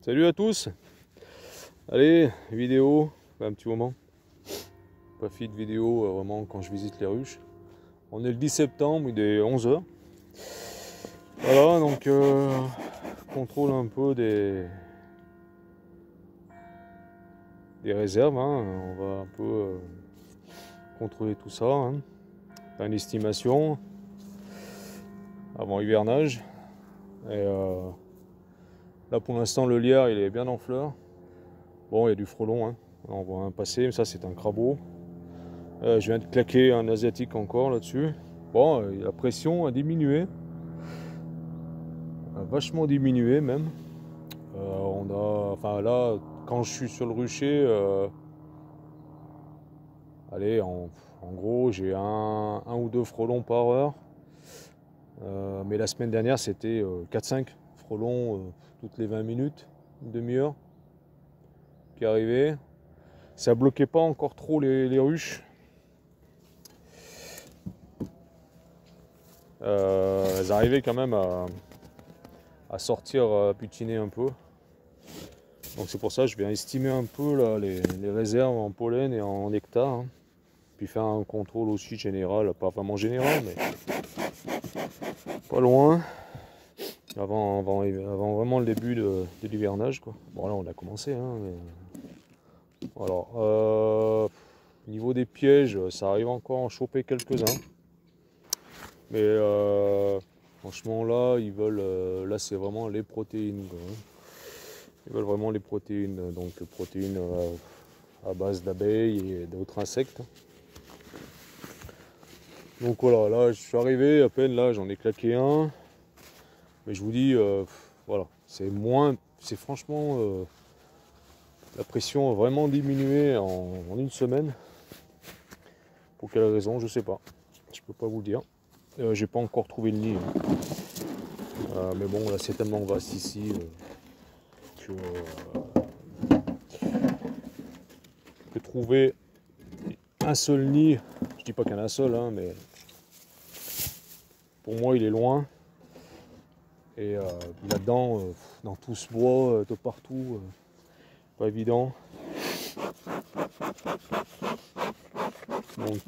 Salut à tous. Allez, vidéo, un petit moment. Pas fait de vidéo vraiment quand je visite les ruches. On est le 10 septembre, il est 11 h. Voilà, donc contrôle un peu des réserves. Hein. On va un peu contrôler tout ça. Hein. Faire une estimation avant hivernage. Et là pour l'instant le lierre il est bien en fleurs. Bon, il y a du frelon, hein. On voit un passer, mais ça c'est un crabeau. Je viens de claquer un asiatique encore là-dessus. Bon, la pression a diminué. A vachement diminué même. Enfin là, quand je suis sur le rucher, allez, en gros, j'ai un ou deux frelons par heure. Mais la semaine dernière, c'était 4-5 frelons toutes les 20 minutes, une demi-heure qui arrivaient. Ça bloquait pas encore trop les ruches. Elles arrivaient quand même à sortir, butiner un peu. Donc c'est pour ça que je viens estimer un peu là, les réserves en pollen et en nectar. Hein. Puis faire un contrôle aussi général, pas vraiment général, mais pas loin. Avant vraiment le début de l'hivernage. Bon là on a commencé. Hein, mais... Alors, niveau des pièges, ça arrive encore à en choper quelques-uns. Mais franchement là, ils veulent. Là c'est vraiment les protéines. Quoi, hein. Ils veulent vraiment les protéines. Donc protéines à base d'abeilles et d'autres insectes. Donc voilà, là je suis arrivé à peine, là j'en ai claqué un. Mais je vous dis, voilà, c'est franchement, la pression a vraiment diminué en une semaine. Pour quelle raison, je sais pas. Je peux pas vous le dire. J'ai pas encore trouvé le nid. Hein. Mais bon, là c'est tellement vaste ici que trouver un seul nid, je dis pas qu'il y en a un seul, hein, mais pour moi il est loin. Et là-dedans, dans tout ce bois, de partout, pas évident. Donc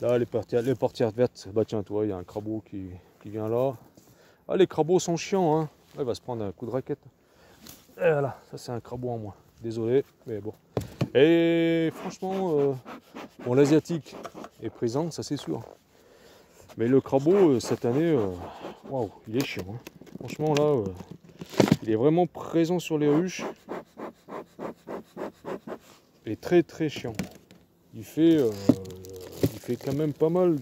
là, les portières vertes, bah tiens, toi, il y a un crabeau qui vient là. Ah, les crabauds sont chiants, hein. Il va se prendre un coup de raquette. Et voilà, ça c'est un crabeau en moins. Désolé, mais bon. Et franchement, bon, l'asiatique est présent, ça c'est sûr. Mais le crabeau, cette année, waouh, il est chiant. Hein. Franchement, là, il est vraiment présent sur les ruches. Il est très très chiant. Il fait quand même pas mal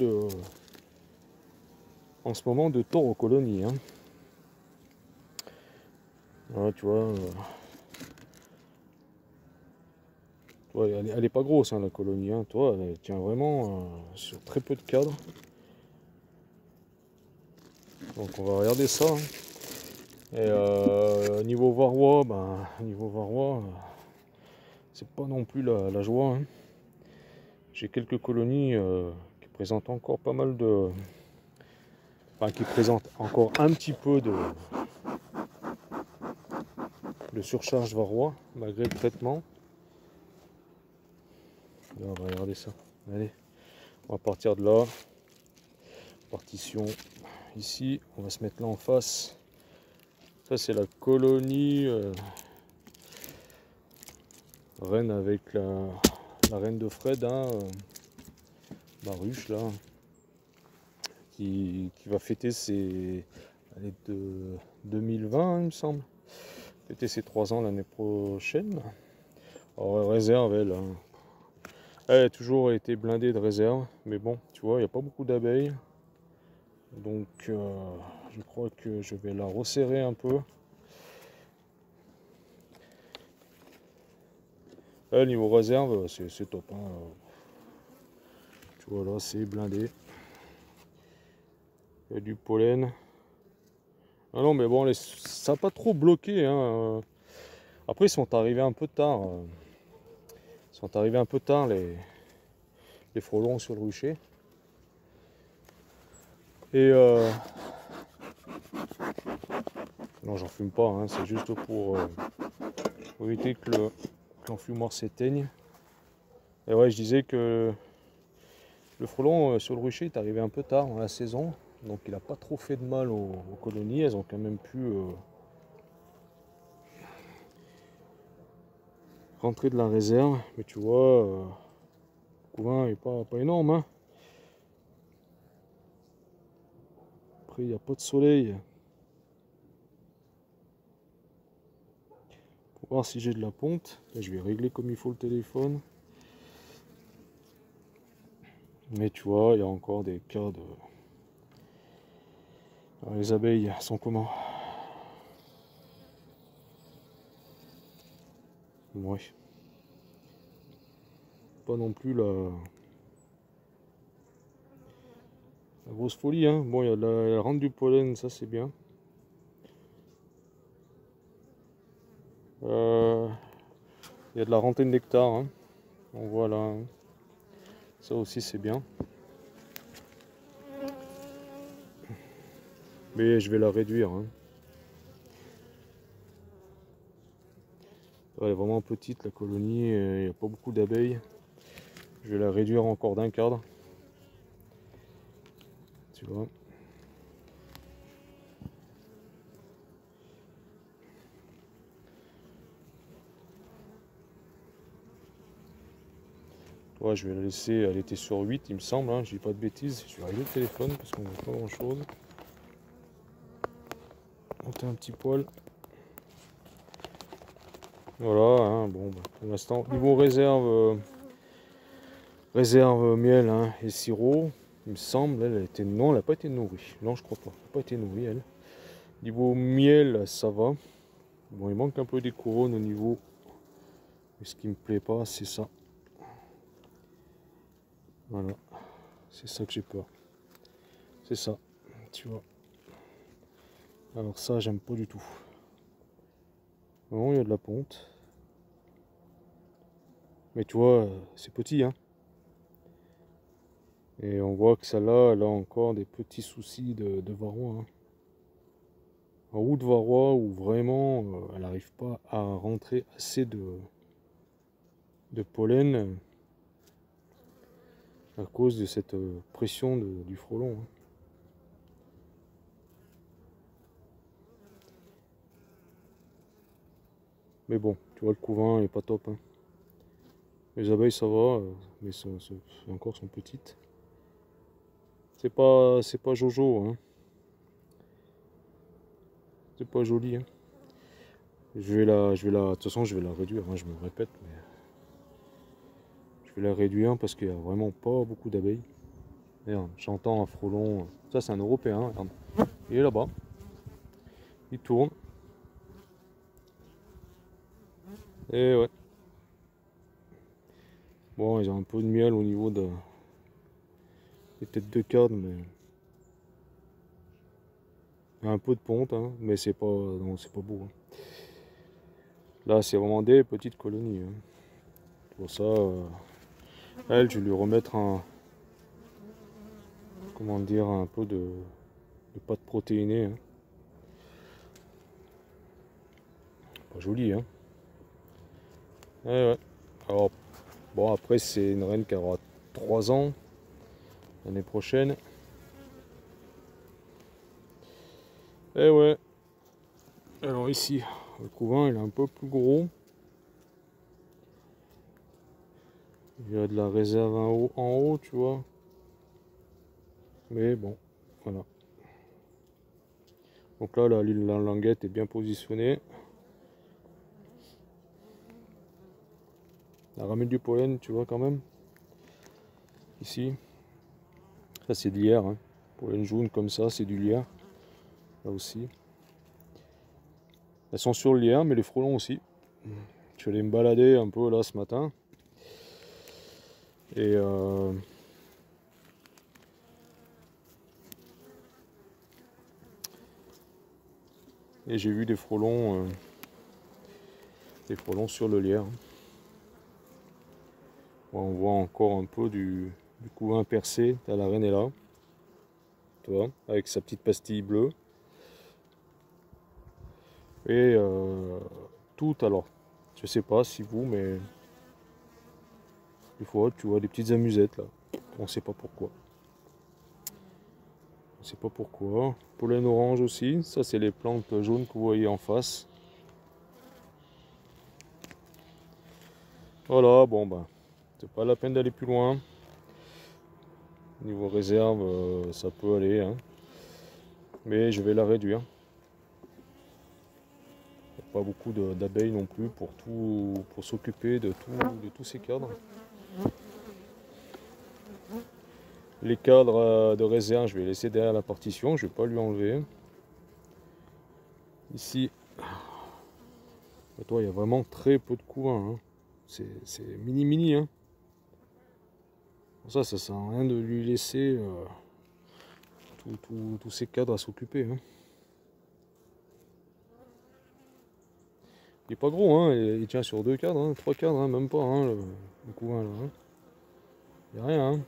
en ce moment de taureaux aux colonies. Hein. Voilà, tu vois, elle est pas grosse hein, la colonie. Hein. Toi, elle tient vraiment sur très peu de cadres. Donc on va regarder ça. Hein. Et niveau varroa, c'est pas non plus la joie. Hein. J'ai quelques colonies qui présentent encore pas mal de... Enfin, qui présentent encore un petit peu de surcharge varroa, malgré le traitement. Là, on va regarder ça. Allez, on va partir de là. Partition ici. On va se mettre là en face. Ça, c'est la colonie reine avec la reine de Fred, hein, Baruch, là, qui va fêter ses... Elle est de 2020, il me semble. Fêter ses 3 ans l'année prochaine. Alors, réserve, elle. Hein. Elle a toujours été blindée de réserve. Mais bon, tu vois, il n'y a pas beaucoup d'abeilles. Donc, je crois que je vais la resserrer un peu. Là, niveau réserve, c'est top. Hein. Tu vois, là, c'est blindé. Il y a du pollen. Ah non, mais bon, ça n'a pas trop bloqué. Hein. Après, ils sont arrivés un peu tard. Ils sont arrivés un peu tard, les frelons sur le rucher. Et Non, j'en fume pas, hein, c'est juste pour éviter que l'enfumoir s'éteigne. Et ouais, je disais que le frelon sur le rucher est arrivé un peu tard dans la saison, donc il n'a pas trop fait de mal aux colonies. Elles ont quand même pu rentrer de la réserve, mais tu vois, le couvain n'est pas énorme, hein. Après, il n'y a pas de soleil. Pour voir si j'ai de la ponte. Là, je vais régler comme il faut le téléphone. Mais tu vois, il y a encore des cas de... Alors, les abeilles sont comment? Ouais. Pas non plus la grosse folie, hein. Bon, il y a la rente du pollen, ça c'est bien. Il y a de la rentrée de nectar, hein. Donc voilà, hein. Ça aussi c'est bien. Mais je vais la réduire, hein. Elle est vraiment petite la colonie, il n'y a pas beaucoup d'abeilles. Je vais la réduire encore d'un cadre. Tu vois. Ouais, je vais la laisser, elle était sur 8 il me semble, hein, je dis pas de bêtises. Je vais régler le téléphone parce qu'on voit pas grand chose. Monter un petit poil. Voilà, hein, bon, bah, pour l'instant, niveau réserve miel, hein, et sirop, il me semble, elle a été, non, elle n'a pas été nourrie. Non, je crois pas, elle n'a pas été nourrie, elle. Niveau miel, ça va. Bon, il manque un peu des couronnes au niveau. Mais ce qui me plaît pas, c'est ça. Voilà, c'est ça que j'ai peur. C'est ça, tu vois. Alors ça, j'aime pas du tout. Bon, il y a de la ponte. Mais tu vois, c'est petit, hein. Et on voit que celle-là, elle a encore des petits soucis de varroa, hein. Un roux de varroa où vraiment, elle n'arrive pas à rentrer assez de pollen à cause de cette pression du frelon, hein. Mais bon, tu vois, le couvain est pas top, hein. Les abeilles ça va, mais encore sont petites. C'est pas Jojo, hein. C'est pas joli, hein. De toute façon, je vais la réduire, hein, je me répète, mais je vais la réduire parce qu'il n'y a vraiment pas beaucoup d'abeilles. Merde, j'entends un frelon. Ça, c'est un Européen, regarde. Il est là-bas. Il tourne. Et ouais. Bon, ils ont un peu de miel au niveau des têtes de cadre, mais il y a un peu de ponte, hein, mais c'est pas, non, c'est pas beau, hein. Là, c'est vraiment des petites colonies, hein. Pour ça, elle, je vais lui remettre un, comment dire, un peu de pâte protéinée, hein. Pas joli, hein. Ouais, ouais. Alors, bon, après, c'est une reine qui aura 3 ans l'année prochaine. Et ouais. Alors ici, le couvain, il est un peu plus gros. Il y a de la réserve en haut, tu vois. Mais bon, voilà. Donc là, la languette est bien positionnée. Elle ramène du pollen, tu vois, quand même. Ici. Ça, c'est de lierre, hein. Pollen jaune comme ça, c'est du lierre. Là aussi. Elles sont sur le lierre, mais les frelons aussi. Je suis allé me balader un peu là ce matin. Et j'ai vu des frelons sur le lierre. On voit encore un peu du couvain percé. La reine est là. Tu vois, avec sa petite pastille bleue. Et toutes, alors, je sais pas si vous, mais des fois tu vois des petites amusettes là. On sait pas pourquoi. On sait pas pourquoi. Pollen orange aussi, ça c'est les plantes jaunes que vous voyez en face. Voilà, bon ben, c'est pas la peine d'aller plus loin. Niveau réserve, ça peut aller, hein. Mais je vais la réduire. Il n'y a pas beaucoup d'abeilles non plus pour s'occuper de tous ces cadres. Les cadres de réserve, je vais laisser derrière la partition, je ne vais pas lui enlever. Ici, toi, il y a vraiment très peu de couvain, hein. C'est mini, hein. Pour ça sert à rien de lui laisser tous ces cadres à s'occuper, hein. Il est pas gros, hein. Il tient sur 2 cadres, hein, 3 cadres, hein, même pas, hein, le couvain là, hein. Il n'y a rien, hein.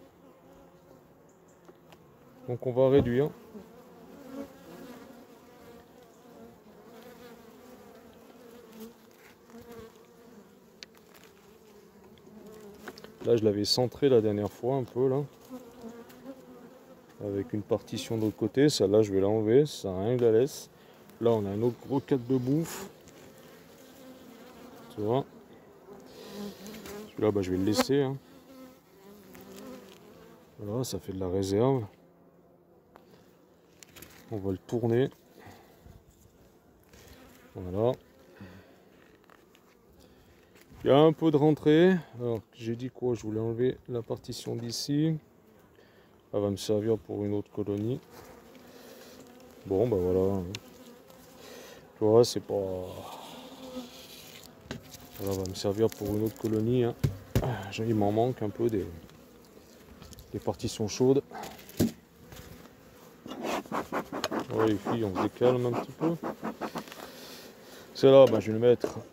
Donc on va réduire. Là je l'avais centré la dernière fois un peu là. Avec une partition de l'autre côté. Celle-là je vais l'enlever, ça sert à rien que je la laisse. Là on a un autre gros cadre de bouffe. Tu vois. Celui-là bah, je vais le laisser, hein. Voilà, ça fait de la réserve. On va le tourner. Voilà. Il y a un peu de rentrée. Alors j'ai dit quoi? Je voulais enlever la partition d'ici. Elle va me servir pour une autre colonie. Bon bah voilà. Tu vois, c'est pas... Voilà, va me servir pour une autre colonie, hein. Il m'en manque un peu des partitions chaudes. Ouais, les filles, on se décalme un petit peu. Celle-là, bah, je vais le mettre de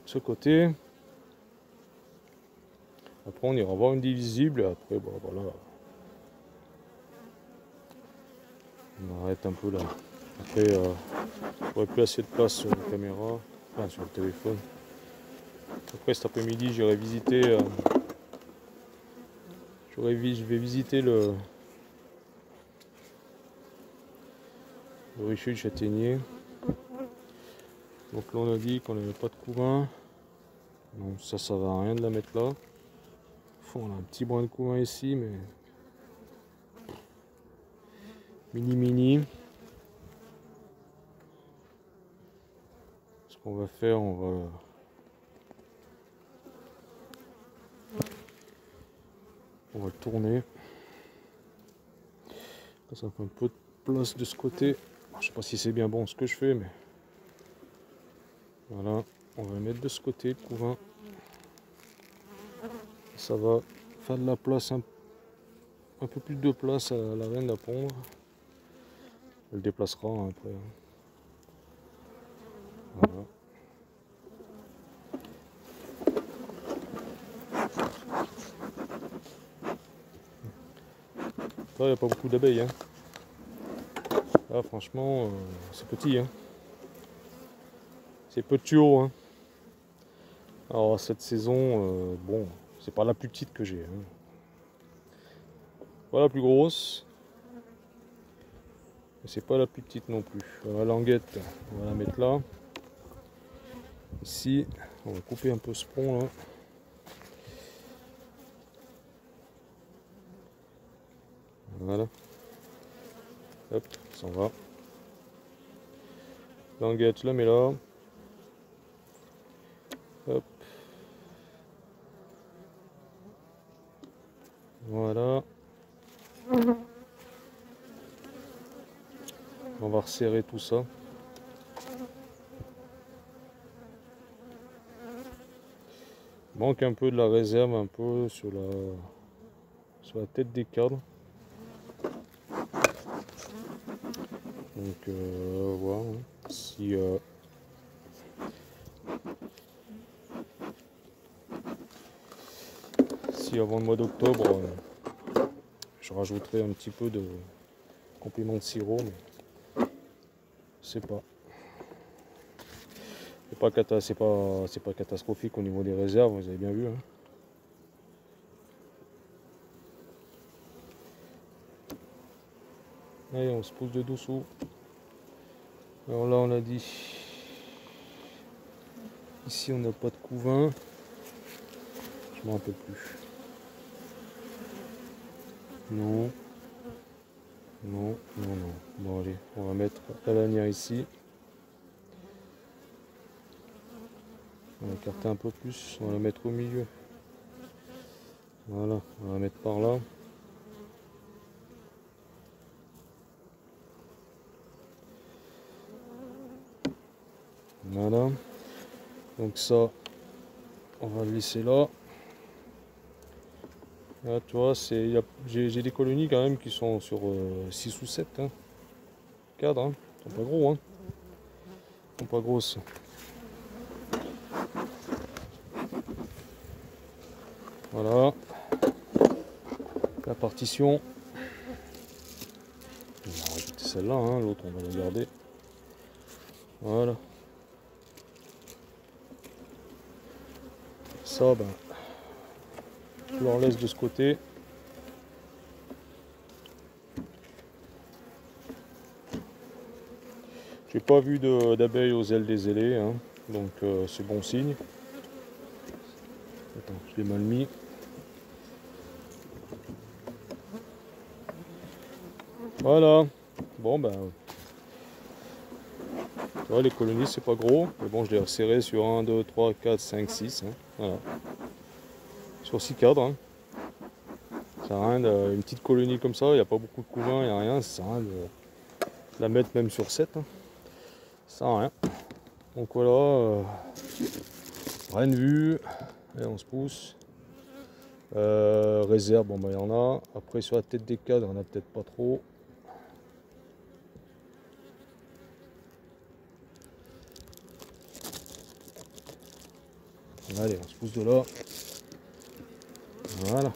ce côté. Après, on ira voir une divisible. Et après, bah, voilà. On arrête un peu là. Après, j'aurai plus assez de place sur la caméra, enfin sur le téléphone. Après, cet après-midi, j'irai visiter. Je vais visiter le rucher de châtaignier. Donc là, on a dit qu'on n'avait pas de couvain. Donc ça va à rien de la mettre là. On a un petit brin de couvain ici, mais mini. Ce qu'on va faire, on va le tourner. Là, ça fait un peu de place de ce côté. Je sais pas si c'est bien bon ce que je fais, mais voilà, on va le mettre de ce côté le couvain. Ça va faire de la place, un peu plus de place à la reine à pondre. Elle le déplacera, hein, après. Voilà. Là, il n'y a pas beaucoup d'abeilles, hein. Là, franchement, c'est petit, hein. C'est peu de tuyaux, hein. Alors, cette saison, bon, c'est pas la plus petite que j'ai, hein. Pas la plus grosse. Mais c'est pas la plus petite non plus. La languette, on va la mettre là. Ici, on va couper un peu ce pont là. Voilà. Hop, ça va. Languette, je la mets là. Hop. Voilà. On va resserrer tout ça. Manque un peu de la réserve, un peu sur la tête des cadres. Donc voilà. Si avant le mois d'octobre, je rajouterai un petit peu de complément de sirop, mais je sais pas. C'est pas catastrophique au niveau des réserves, vous avez bien vu. Hein. Allez, on se pose de dessous. Alors là, on a dit. Ici, on n'a pas de couvain. Je m'en rappelle plus. Non. Non, non, non. Bon, allez, on va mettre la lanière ici. On va écarter un peu plus. On va la mettre au milieu. Voilà, on va la mettre par là. Voilà. Donc ça, on va le laisser là. Là, tu vois, j'ai des colonies quand même qui sont sur 6 ou 7 hein. Cadres, hein. Ils sont pas gros, hein. Ils sont pas grosses. Voilà. La partition. On va rajouter celle-là, hein. L'autre on va la garder. Voilà. Ça, ben, je leur laisse de ce côté. J'ai pas vu d'abeilles aux ailes des ailés, hein, donc c'est bon signe. Attends, je l'ai mal mis. Voilà. Bon ben, tu vois, les colonies c'est pas gros, mais bon je l'ai resserré sur 1, 2, 3, 4, 5, 6. Hein, voilà. Sur 6 cadres. Hein. Ça sert à rien une petite colonie comme ça, il n'y a pas beaucoup de couvains, il n'y a rien, ça sert à rien de la mettre même sur 7. Hein. Ça sert à rien. Donc voilà, rien de vu. Et on se pousse. Réserve, bon bah il y en a. Après sur la tête des cadres, il n'y en a peut-être pas trop. Allez, on se pousse de là. Voilà.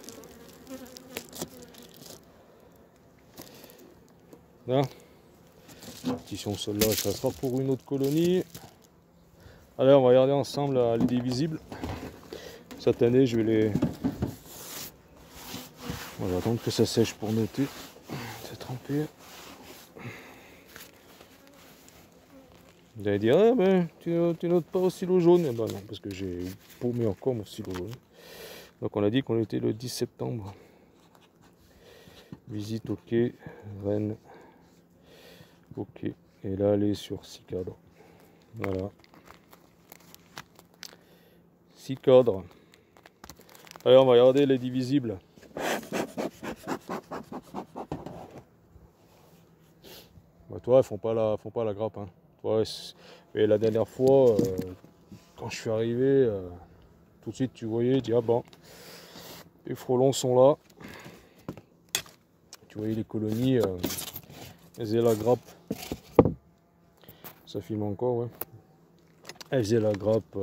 Là. Partition celle-là, ça sera pour une autre colonie. Allez, on va regarder ensemble les divisibles. Cette année, je vais les... On va attendre que ça sèche pour noter. C'est trempé. Vous allez dire, ah ben, tu notes pas au stylo jaune. Eh ben non, parce que j'ai paumé encore mon stylo jaune. Donc on a dit qu'on était le 10 septembre. Visite, ok. Rennes, ok. Et là, elle est sur 6 cadres. Voilà. 6 cadres. Allez, on va regarder les divisibles. Bah, toi, ils font pas la grappe. Hein. Toi, mais la dernière fois, quand je suis arrivé, tout de suite tu voyais, tu dis ah bon, les frelons sont là. Tu voyais les colonies, elles faisaient la grappe. Ça filme encore, ouais. Elles faisaient la grappe